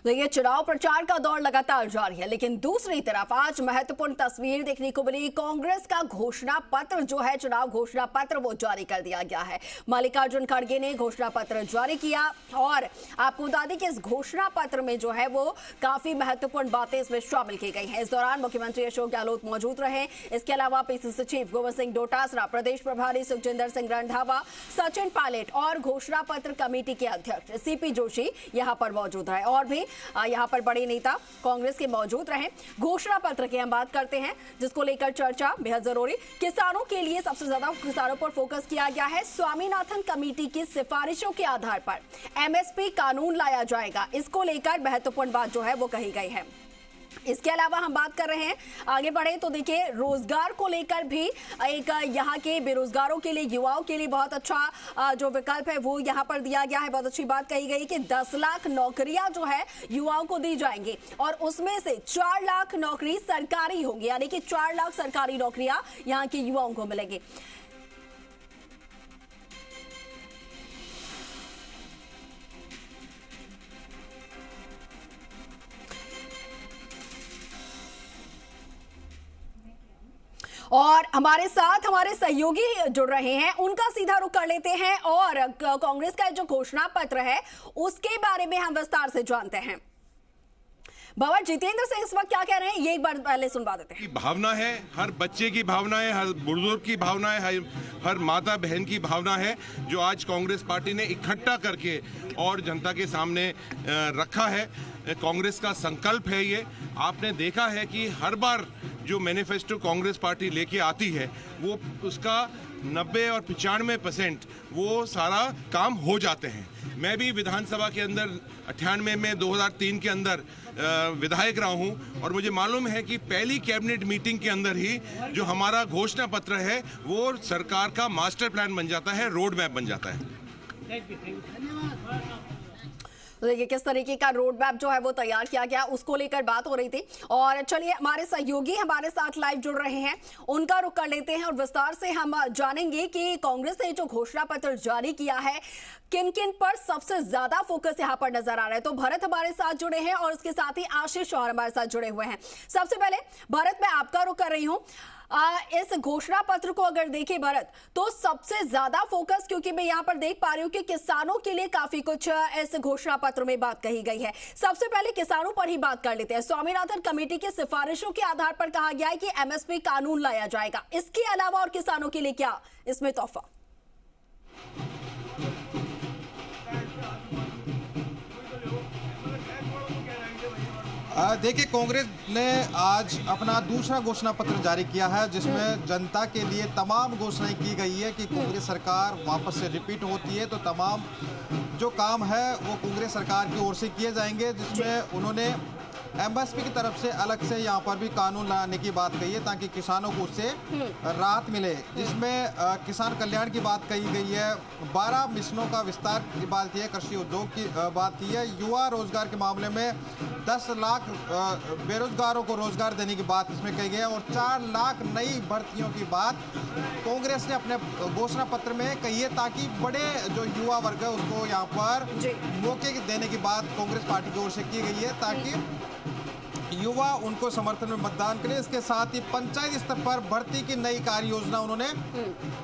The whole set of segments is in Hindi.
देखिए, चुनाव प्रचार का दौर लगातार जारी है, लेकिन दूसरी तरफ आज महत्वपूर्ण तस्वीर देखने को मिली। कांग्रेस का घोषणा पत्र जो है, चुनाव घोषणा पत्र, वो जारी कर दिया गया है। मल्लिकार्जुन खड़गे ने घोषणा पत्र जारी किया और आपको बता दें कि इस घोषणा पत्र में जो है वो काफी महत्वपूर्ण बातें इसमें शामिल की गई हैं। इस दौरान मुख्यमंत्री अशोक गहलोत मौजूद रहे। इसके अलावा पीसीसी चीफ गोविंद सिंह डोटासरा, प्रदेश प्रभारी सुखजिंदर सिंह रंधावा, सचिन पायलट और घोषणा पत्र कमेटी के अध्यक्ष सीपी जोशी यहां पर मौजूद रहे और भी यहां पर बड़े नेता कांग्रेस के मौजूद रहे। घोषणा पत्र की हम बात करते हैं, जिसको लेकर चर्चा बेहद जरूरी। किसानों के लिए सबसे ज्यादा किसानों पर फोकस किया गया है। स्वामीनाथन कमेटी की सिफारिशों के आधार पर एमएसपी कानून लाया जाएगा, इसको लेकर महत्वपूर्ण बात जो है वो कही गई है। इसके अलावा हम बात कर रहे हैं, आगे बढ़े तो देखिए, रोजगार को लेकर भी एक यहाँ के बेरोजगारों के लिए, युवाओं के लिए बहुत अच्छा जो विकल्प है वो यहाँ पर दिया गया है। बहुत अच्छी बात कही गई कि 10 लाख नौकरियां जो है युवाओं को दी जाएंगी और उसमें से 4 लाख नौकरी सरकारी होंगी, यानी कि 4 लाख सरकारी नौकरियां यहाँ के युवाओं को मिलेंगी। और हमारे साथ हमारे सहयोगी जुड़ रहे हैं, उनका सीधा रुख कर लेते हैं और कांग्रेस का जो घोषणा पत्र है उसके बारे में हम विस्तार से जानते हैं। बाबा जितेंद्र सिंह इस वक्त क्या कह रहे हैं, ये एक बार पहले सुनवा देते हैं। भावना है, हर बच्चे की भावना है, हर बुजुर्ग की भावना है, हर माता बहन की भावना है, जो आज कांग्रेस पार्टी ने इकट्ठा करके और जनता के सामने रखा है। कांग्रेस का संकल्प है ये। आपने देखा है कि हर बार जो मैनिफेस्टो कांग्रेस पार्टी लेके आती है वो उसका 90 और 95% वो सारा काम हो जाते हैं। मैं भी विधानसभा के अंदर 98 में 2003 के अंदर विधायक रहा हूं और मुझे मालूम है कि पहली कैबिनेट मीटिंग के अंदर ही जो हमारा घोषणा पत्र है वो सरकार का मास्टर प्लान बन जाता है, रोड मैप बन जाता है। तो देखिए किस तरीके का रोड मैप जो है वो तैयार किया गया, उसको लेकर बात हो रही थी। और चलिए, हमारे सहयोगी हमारे साथ लाइव जुड़ रहे हैं, उनका रुख कर लेते हैं और विस्तार से हम जानेंगे कि कांग्रेस ने जो घोषणा पत्र जारी किया है किन किन पर सबसे ज्यादा फोकस यहां पर नजर आ रहा है। तो भरत हमारे साथ जुड़े हैं और उसके साथ ही आशीष और हमारे साथ जुड़े हुए हैं। सबसे पहले भरत, मैं आपका रुख कर रही हूं। इस घोषणा पत्र को अगर देखें भरत, तो सबसे ज्यादा फोकस, क्योंकि मैं यहां पर देख पा रही हूं कि किसानों के लिए काफी कुछ इस घोषणा पत्र में बात कही गई है। सबसे पहले किसानों पर ही बात कर लेते हैं। स्वामीनाथन कमेटी की सिफारिशों के आधार पर कहा गया है कि एमएसपी कानून लाया जाएगा। इसके अलावा और किसानों के लिए क्या इसमें तोहफा? देखिए, कांग्रेस ने आज अपना दूसरा घोषणा पत्र जारी किया है, जिसमें जनता के लिए तमाम घोषणाएं की गई है कि कांग्रेस सरकार वापस से रिपीट होती है तो तमाम जो काम है वो कांग्रेस सरकार की ओर से किए जाएंगे, जिसमें उन्होंने एमएसपी की तरफ से अलग से यहाँ पर भी कानून लाने की बात कही है ताकि किसानों को उससे राहत मिले। जिसमें किसान कल्याण की बात कही गई है, 12 मिशनों का विस्तार की बात की है, कृषि उद्योग की बात की है, युवा रोजगार के मामले में 10 लाख बेरोजगारों को रोजगार देने की बात इसमें कही गई है और 4 लाख नई भर्तियों की बात कांग्रेस ने अपने घोषणा पत्र में कही है, ताकि बड़े जो युवा वर्ग है उसको यहाँ पर मौके देने की बात कांग्रेस पार्टी की ओर से की गई है ताकि युवा उनको समर्थन में मतदान करें। इसके साथ ही पंचायत स्तर पर भर्ती की नई कार्य योजना उन्होंने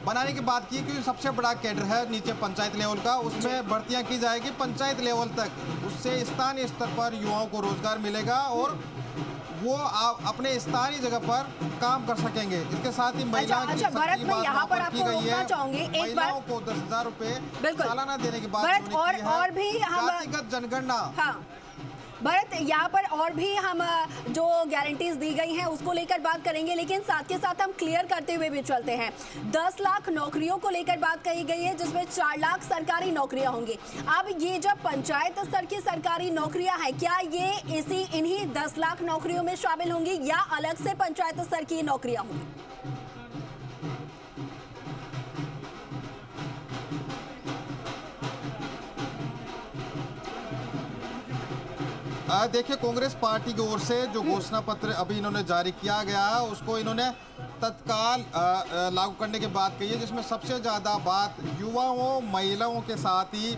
बनाने की बात की, क्योंकि सबसे बड़ा कैडर है नीचे पंचायत लेवल का, उसमें भर्तियां की जाएगी पंचायत लेवल तक। उससे स्थानीय स्तर पर युवाओं को रोजगार मिलेगा और वो अपने स्थानीय जगह पर काम कर सकेंगे। इसके साथ ही महिलाओं की भरत, मैं यहाँ पर आपको रोकना चाहूंगी एक बार। महिलाओं को 10,000 रुपए सालाना देने की बात भरत, और भी हम जातिगत जनगणना। हाँ भरत, यहाँ पर और भी हम जो गारंटीज दी गई हैं उसको लेकर बात करेंगे, लेकिन साथ के साथ हम क्लियर करते हुए भी चलते हैं। 10 लाख नौकरियों को लेकर बात कही गई है, जिसमें 4 लाख सरकारी नौकरियां होंगी। अब ये जब पंचायत स्तर की सरकारी नौकरियां हैं, क्या ये इन्हीं 10 लाख नौकरियों में शामिल होंगी या अलग से पंचायत स्तर की नौकरियां होंगी? देखिए, कांग्रेस पार्टी की ओर से जो घोषणा पत्र अभी इन्होंने जारी किया गया है उसको इन्होंने तत्काल लागू करने की बात कही है, जिसमें सबसे ज्यादा बात युवाओं, महिलाओं के साथ ही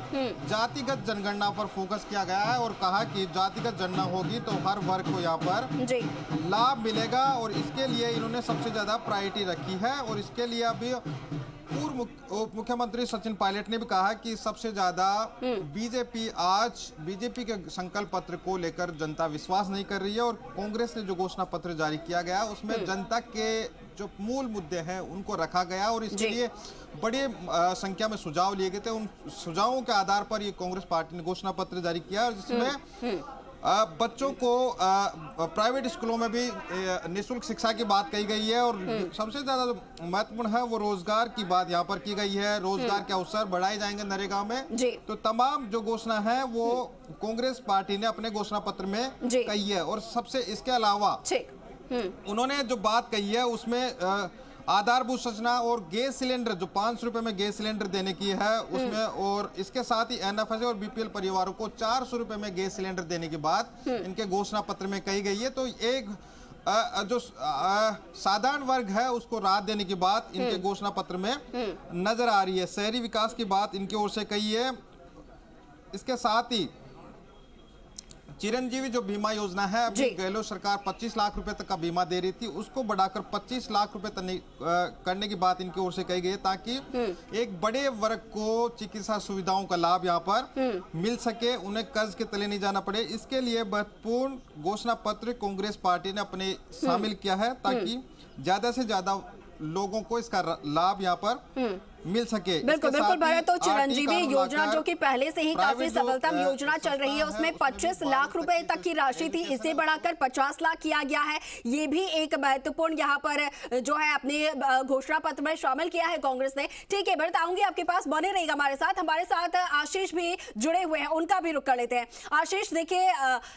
जातिगत जनगणना पर फोकस किया गया है और कहा कि जातिगत जनगणना होगी तो हर वर्ग को यहाँ पर लाभ मिलेगा और इसके लिए इन्होंने सबसे ज्यादा प्रायोरिटी रखी है। और इसके लिए अभी पूर्व उप मुख्यमंत्री सचिन पायलट ने भी कहा कि सबसे ज्यादा बीजेपी के संकल्प पत्र को लेकर जनता विश्वास नहीं कर रही है और कांग्रेस ने जो घोषणा पत्र जारी किया गया उसमें जनता के जो मूल मुद्दे हैं उनको रखा गया और इसके लिए बड़ी संख्या में सुझाव लिए गए थे। उन सुझावों के आधार पर ये कांग्रेस पार्टी ने घोषणा पत्र जारी किया, जिसमें बच्चों को प्राइवेट स्कूलों में भी निःशुल्क शिक्षा की बात कही गई है और सबसे ज्यादा महत्वपूर्ण है वो रोजगार की बात यहाँ पर की गई है। रोजगार के अवसर बढ़ाए जाएंगे नरेगा में। तो तमाम जो घोषणा है वो कांग्रेस पार्टी ने अपने घोषणा पत्र में कही है। और सबसे इसके अलावा उन्होंने जो बात कही है उसमें आधारभूत संरचना और गैस सिलेंडर जो 500 रुपए में गैस सिलेंडर देने की है उसमें, और इसके साथ ही एनएफएस और बीपीएल परिवारों को 400 रुपए में गैस सिलेंडर देने की बात इनके घोषणा पत्र में कही गई है। तो एक जो साधारण वर्ग है उसको राहत देने की बात इनके घोषणा पत्र में नजर आ रही है। शहरी विकास की बात इनकी ओर से कही है। इसके साथ ही चिरंजीवी जो बीमा योजना है, अभी गहलोत सरकार 25 लाख रुपए तक का बीमा दे रही थी, उसको बढ़ाकर 25 लाख रुपए तक करने की बात इनकी ओर से कही गई है ताकि एक बड़े वर्ग को चिकित्सा सुविधाओं का लाभ यहाँ पर मिल सके, उन्हें कर्ज के तले नहीं जाना पड़े। इसके लिए महत्वपूर्ण घोषणा पत्र कांग्रेस पार्टी ने अपने शामिल किया है ताकि ज्यादा से ज्यादा लोगों को इसका लाभ यहाँ पर मिल सके। बिल्कुल बिल्कुल भरत, तो चिरंजीवी योजना जो कि पहले से ही काफी सफलतम योजना चल रही है उसमें 25 लाख रुपए तक की राशि थी, इसे बढ़ाकर 50 लाख किया गया है। ये भी एक महत्वपूर्ण यहाँ पर जो है अपने घोषणा पत्र में शामिल किया है कांग्रेस ने। ठीक है भरत, आऊंगी आपके पास, बने रहेगा हमारे साथ आशीष भी जुड़े हुए हैं, उनका भी रुख कर लेते हैं। आशीष, देखिए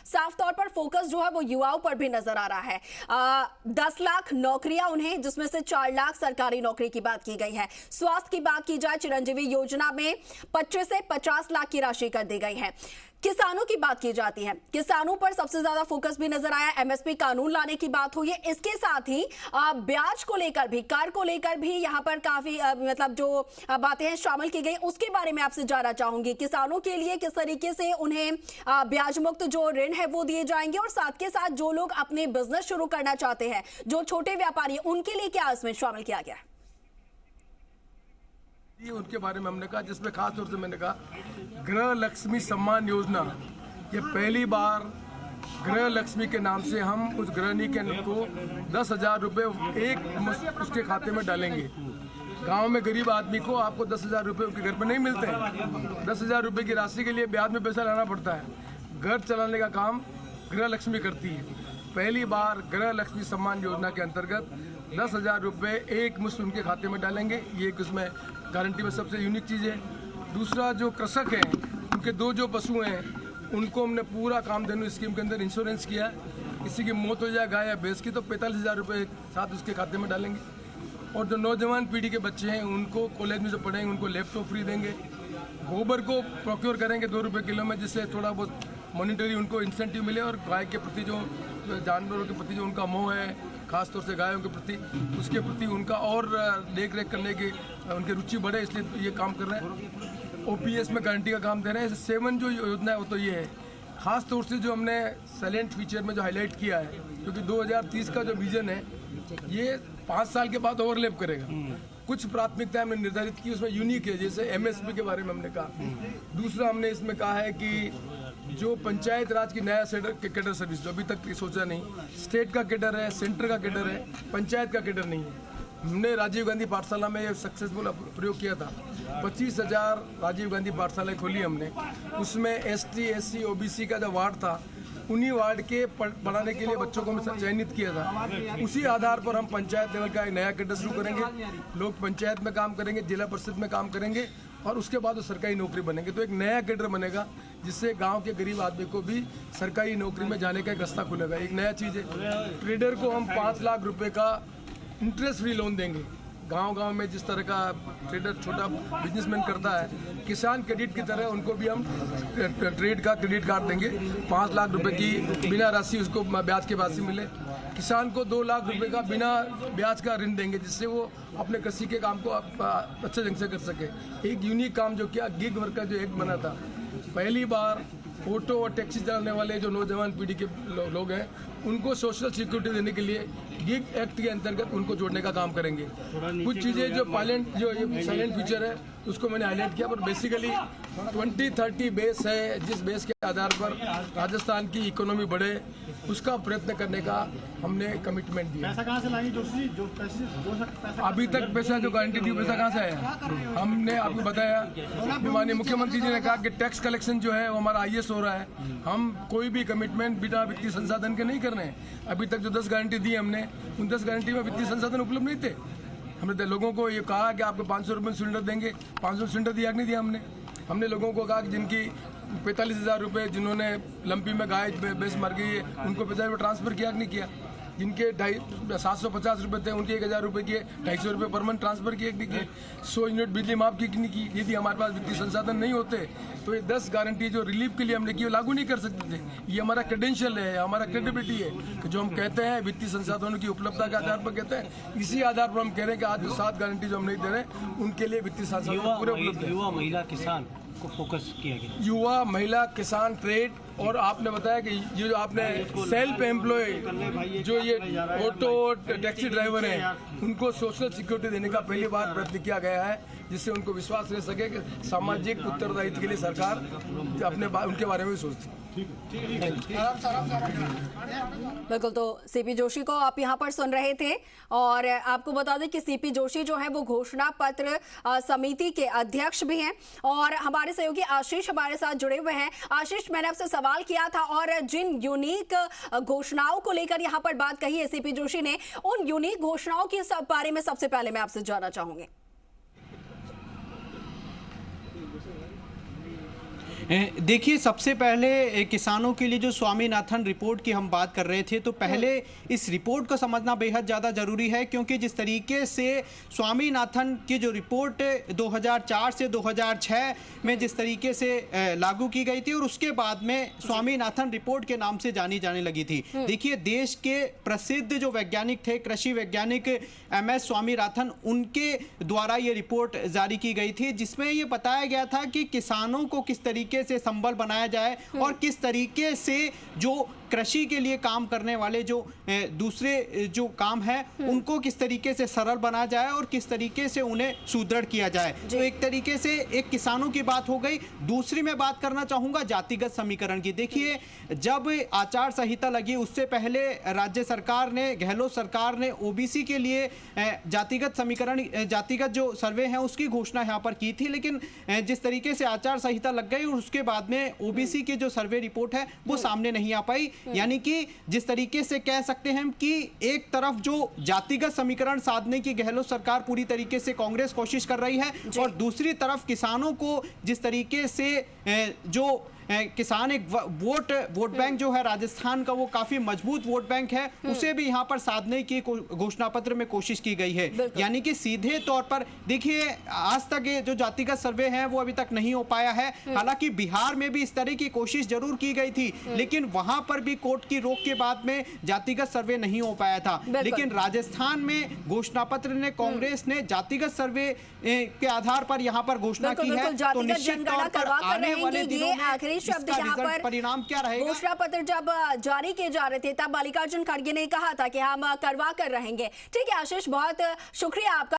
साफ तौर पर फोकस जो है वो युवाओं पर भी नजर आ रहा है। 10 लाख नौकरियां उन्हें, जिसमें से 4 लाख सरकारी नौकरी की बात की गई है। स्वास्थ्य की बात की जाए, चिरंजीवी योजना में 25 से 50 लाख की राशि कर दी गई है। किसानों की बात की जाती है, किसानों पर सबसे ज्यादा फोकस भी नजर आया। एमएसपी कानून लाने की बात हुई है। इसके साथ ही ब्याज को लेकर भी, कर को लेकर भी यहाँ पर काफी मतलब जो बातें हैं शामिल की गई, उसके बारे में आपसे जानना चाहूंगी। किसानों के लिए किस तरीके से उन्हें ब्याज मुक्त जो ऋण है वो दिए जाएंगे और साथ के साथ जो लोग अपने बिजनेस शुरू करना चाहते हैं, जो छोटे व्यापारी, उनके लिए क्या इसमें शामिल किया गया है? उनके बारे में हमने कहा, जिसमें खास तौर से मैंने कहा गृह लक्ष्मी सम्मान योजना, ये पहली बार गृह लक्ष्मी के नाम से हम उस गृहिणी के को 10,000 रुपये एक उसके खाते में डालेंगे। गांव में गरीब आदमी को आपको 10,000 रुपये उसके घर पर नहीं मिलते हैं। 10,000 रुपये की राशि के लिए ब्याज में पैसा लाना पड़ता है। घर चलाने का काम गृह लक्ष्मी करती है। पहली बार गृह लक्ष्मी सम्मान योजना के अंतर्गत 10,000 रुपये एक मुश्त उनके खाते में डालेंगे। ये एक उसमें गारंटी में सबसे यूनिक चीज़ है। दूसरा, जो कृषक हैं उनके 2 जो पशु हैं उनको हमने पूरा कामधेनु स्कीम के अंदर इंश्योरेंस किया। किसी की मौत हो जाए गाय या भैंस की तो 45,000 रुपये साथ उसके खाते में डालेंगे। और जो नौजवान पीढ़ी के बच्चे हैं उनको कॉलेज में जो पढ़ेंगे उनको लैपटॉप फ्री देंगे। गोबर को प्रोक्योर करेंगे 2 रुपये किलो में, जिससे थोड़ा बहुत मॉनिटरी उनको इंसेंटिव मिले और गाय के प्रति जो जानवरों के प्रति जो उनका मोह है, खासतौर से गायों के प्रति, उसके प्रति उनका और देख रेख करने की उनकी रुचि बढ़े, इसलिए ये काम कर रहे हैं। ओपीएस में गारंटी का काम दे रहे हैं। 7 जो योजना है वो तो ये है। खास तौर से जो हमने साइलेंट फीचर में जो हाईलाइट किया है, क्योंकि 2030 का जो विजन है ये 5 साल के बाद ओवरलैप करेगा। कुछ प्राथमिकताएं हमने निर्धारित की, उसमें यूनिक है, जैसे एमएसपी के बारे में हमने कहा। दूसरा, हमने इसमें कहा है कि जो पंचायत राज की नया कैडर सर्विस जो अभी तक सोचा नहीं, स्टेट का कैडर है, सेंटर का कैडर है, पंचायत का कैडर नहीं है। हमने राजीव गांधी पाठशाला में ये सक्सेसफुल प्रयोग किया था। 25,000 राजीव गांधी पाठशालाएं खोली हमने। उसमें एसटी, एससी, ओबीसी का जो वार्ड था, उन्हीं वार्ड के पढ़ाने के लिए बच्चों को हमने चयनित किया था। उसी आधार पर हम पंचायत लेवल का एक नया कैडर शुरू करेंगे। लोग पंचायत में काम करेंगे, जिला परिषद में काम करेंगे और उसके बाद वो सरकारी नौकरी बनेंगे। तो एक नया कैडर बनेगा जिससे गांव के गरीब आदमी को भी सरकारी नौकरी में जाने का एक रास्ता खुलेगा। एक नया चीज़ है। ट्रेडर को हम 5 लाख रुपए का इंटरेस्ट फ्री लोन देंगे। गांव-गांव में जिस तरह का ट्रेडर छोटा बिजनेसमैन करता है, किसान क्रेडिट की तरह उनको भी हम ट्रेड का क्रेडिट कार्ड देंगे। 5 लाख रुपए की बिना राशि उसको ब्याज के राशि मिले। किसान को 2 लाख रुपए का बिना ब्याज का ऋण देंगे, जिससे वो अपने कृषि के काम को अच्छे ढंग से कर सके। एक यूनिक काम जो किया, गिग वर्कर जो एक बना था, पहली बार ऑटो और टैक्सी चलाने वाले जो नौजवान पीढ़ी के लोग हैं उनको सोशल सिक्योरिटी देने के लिए गिग एक्ट के अंतर्गत उनको जोड़ने का काम करेंगे। कुछ चीज़ें जो पायलट जो ये साइलेंट फ्यूचर है उसको मैंने हाईलाइट किया, पर बेसिकली 2030 बेस है, जिस बेस के आधार पर राजस्थान की इकोनॉमी बढ़े उसका प्रयत्न करने का हमने कमिटमेंट दिया। पैसा कहाँ से लाएंगे जो पैसा अभी तक पैसा जो गारंटी थी पैसा कहाँ से आया? हमने आपको बताया, माननीय मुख्यमंत्री जी ने कहा कि टैक्स कलेक्शन जो है वो हमारा IAS हो रहा है। हम कोई भी कमिटमेंट बिना वित्तीय संसाधन के नहीं कर रहे हैं। अभी तक जो 10 गारंटी दी हमने, उन 10 गारंटी में वित्तीय संसाधन उपलब्ध नहीं थे। हमने लोगों को ये कहा कि आपको 500 रुपये सिलेंडर देंगे, 500 सिलेंडर दिया नहीं दिया हमने लोगों को कहा कि जिनकी 45,000 रुपये जिन्होंने लंपी में गाय बेस मर गई है उनको 50,000 रुपये ट्रांसफर किया नहीं किया, जिनके 750 रुपये थे उनके 1,000 रुपये किए, 250 रुपये पर मंथ ट्रांसफर किए नहीं किए, 100 यूनिट बिजली माफ की नहीं की। यदि हमारे पास वित्तीय संसाधन नहीं होते तो ये 10 गारंटी जो रिलीफ के लिए हमने की लागू नहीं कर सकते थे। ये हमारा क्रेडेंशियल है, हमारा क्रेडिबिलिटी है कि जो हम कहते हैं वित्तीय संसाधनों की उपलब्धता के आधार पर कहते हैं, इसी आधार पर हम कह रहे हैं कि आज जो 7 गारंटी जो हम नहीं दे रहे उनके लिए वित्तीय संसाधन पूरे उपलब्ध है। युवा महिला किसान को फोकस किया गया, युवा महिला किसान ट्रेड, और आपने बताया कि ये जो आपने सेल्फ एम्प्लॉय जो ये ऑटो टैक्सी ड्राइवर हैं उनको सोशल सिक्योरिटी देने का पहली बार प्रयत्न किया गया है, जिससे उनको विश्वास रह सके कि सामाजिक उत्तरदायित्व के लिए सरकार उनके बारे में सोचती है। बिल्कुल, तो सीपी जोशी को आप यहाँ पर सुन रहे थे, और आपको बता दें कि सीपी जोशी जो है वो घोषणा पत्र समिति के अध्यक्ष भी हैं, और हमारे सहयोगी आशीष हमारे साथ जुड़े हुए हैं। आशीष, मैंने आपसे सवाल किया था और जिन यूनिक घोषणाओं को लेकर यहाँ पर बात कही है सीपी जोशी ने, उन यूनिक घोषणाओं के बारे में सबसे पहले मैं आपसे जानना चाहूंगी। देखिए, सबसे पहले किसानों के लिए जो स्वामीनाथन रिपोर्ट की हम बात कर रहे थे, तो पहले इस रिपोर्ट को समझना बेहद ज़्यादा ज़रूरी है, क्योंकि जिस तरीके से स्वामीनाथन की जो रिपोर्ट 2004 से 2006 में जिस तरीके से लागू की गई थी और उसके बाद में स्वामीनाथन रिपोर्ट के नाम से जानी जाने लगी थी। देखिए, देश के प्रसिद्ध जो वैज्ञानिक थे, कृषि वैज्ञानिक MS स्वामीनाथन, उनके द्वारा ये रिपोर्ट जारी की गई थी, जिसमें ये बताया गया था कि किसानों को किस तरीके से संबल बनाया जाए और किस तरीके से जो कृषि के लिए काम करने वाले जो दूसरे जो काम है उनको किस तरीके से सरल बनाया जाए और किस तरीके से उन्हें सुदृढ़ किया जाए। तो एक तरीके से एक किसानों की बात हो गई। दूसरी मैं बात करना चाहूंगा जातिगत समीकरण की। देखिए, जब आचार संहिता लगी उससे पहले राज्य सरकार ने, गहलोत सरकार ने OBC के लिए जातिगत समीकरण, जातिगत जो सर्वे है उसकी घोषणा यहाँ पर की थी, लेकिन जिस तरीके से आचार संहिता लग गई और उसके बाद में OBC की जो सर्वे रिपोर्ट है वो सामने नहीं आ पाई। यानी कि जिस तरीके से कह सकते हैं कि एक तरफ जो जातिगत समीकरण साधने की गहलोत सरकार पूरी तरीके से कांग्रेस कोशिश कर रही है, और दूसरी तरफ किसानों को जिस तरीके से जो किसान एक वोट बैंक जो है राजस्थान का, वो काफी मजबूत वोट बैंक है, उसे भी यहाँ पर साधने की घोषणा पत्र में कोशिश की गई है। यानी कि सीधे तौर पर देखिए, आज तक ये जो जातिगत सर्वे है वो अभी तक नहीं हो पाया है। हालांकि बिहार में भी इस तरह की कोशिश जरूर की गई थी, लेकिन वहां पर भी कोर्ट की रोक के बाद में जातिगत सर्वे नहीं हो पाया था। लेकिन राजस्थान में घोषणा पत्र ने, कांग्रेस ने जातिगत सर्वे के आधार पर यहाँ पर घोषणा की है। तो निश्चित तौर पर आने वाले दिनों में शब्द यहाँ पर परिणाम क्या रहेगा? घोषणा पत्र जब जारी किए जा रहे थे तब मल्लिकार्जुन खड़गे ने कहा था कि हम करवा कर रहेंगे। ठीक है आशीष, बहुत शुक्रिया आपका।